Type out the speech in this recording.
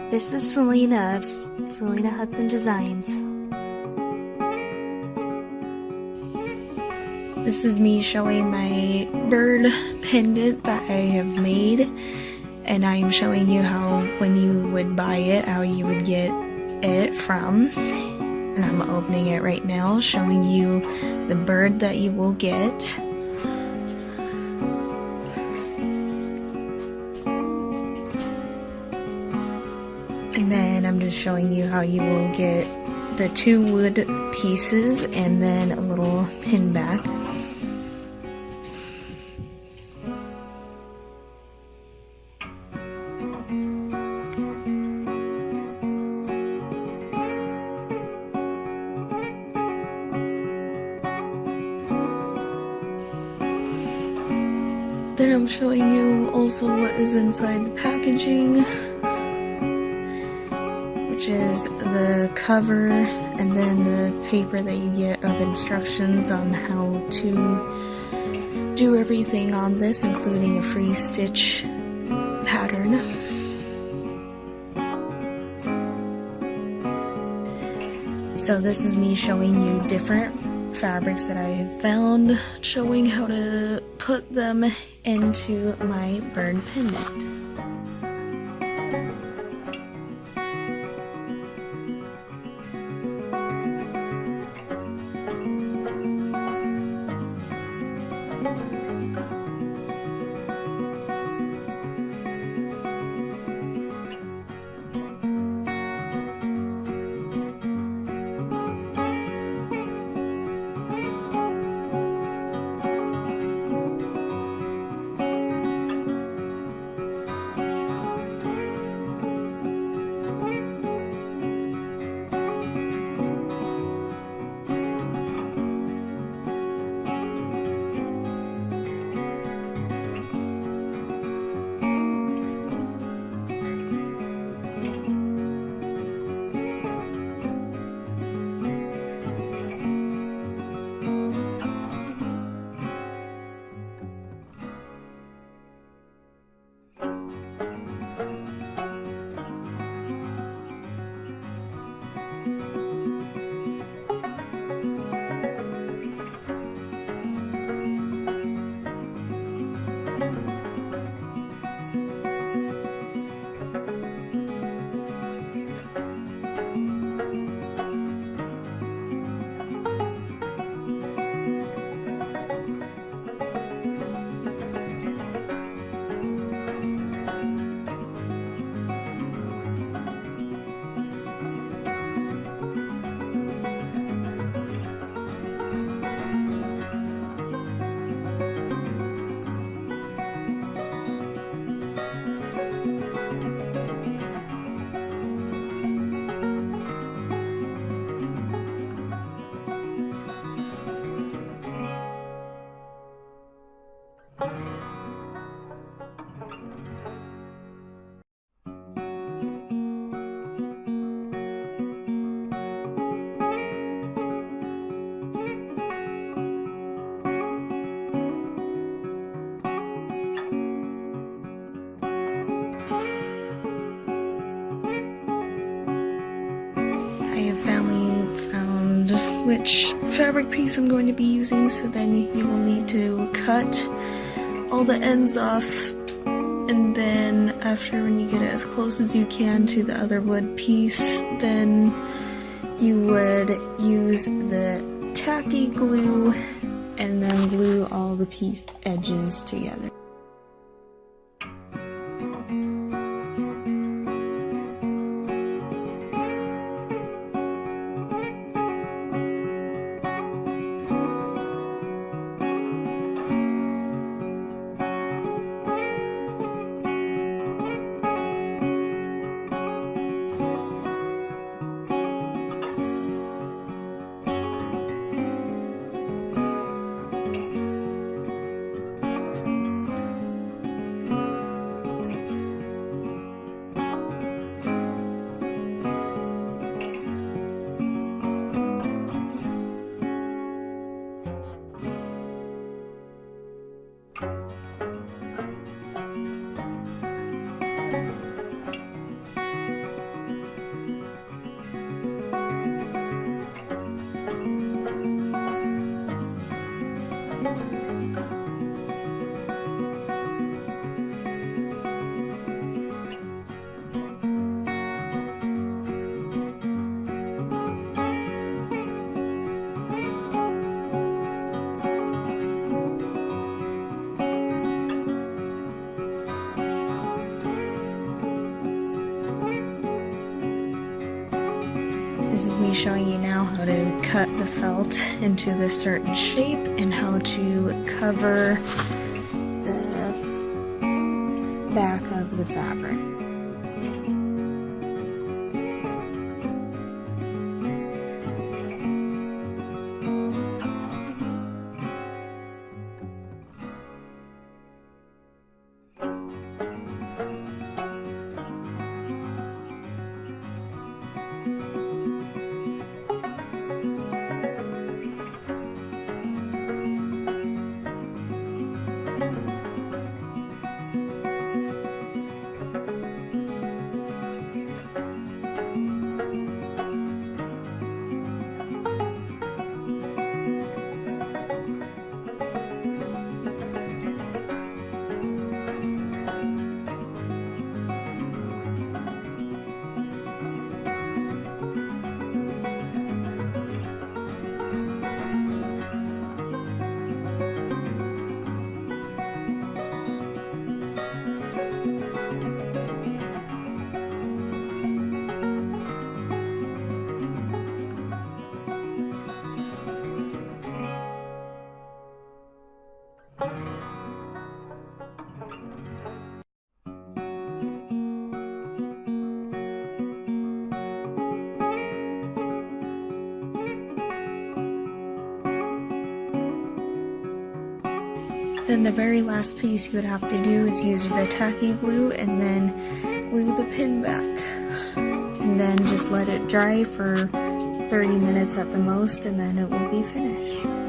This is Selena of Selena Hudson Designs. This is me showing my bird pendant that I have made, and I am showing you how, when you would buy it, how you would get it from. And I'm opening it right now, showing you the bird that you will get. And then I'm just showing you how you will get the 2 wood pieces and then a little pin back. Then I'm showing you also what is inside the packaging, which is the cover and then the paper that you get of instructions on how to do everything on this, including a free stitch pattern. So this is me showing you different fabrics that I have found, showing how to put them into my bird pendant. I have finally found which fabric piece I'm going to be using, so then you will need to cut all the ends off, and then after, when you get it as close as you can to the other wood piece, then you would use the tacky glue and then glue all the piece edges together. This is me showing you now how to cut the felt into this certain shape and how to cover the back of the fabric. Then the very last piece you would have to do is use the tacky glue and then glue the pin back. And then just let it dry for 30 minutes at the most, and then it will be finished.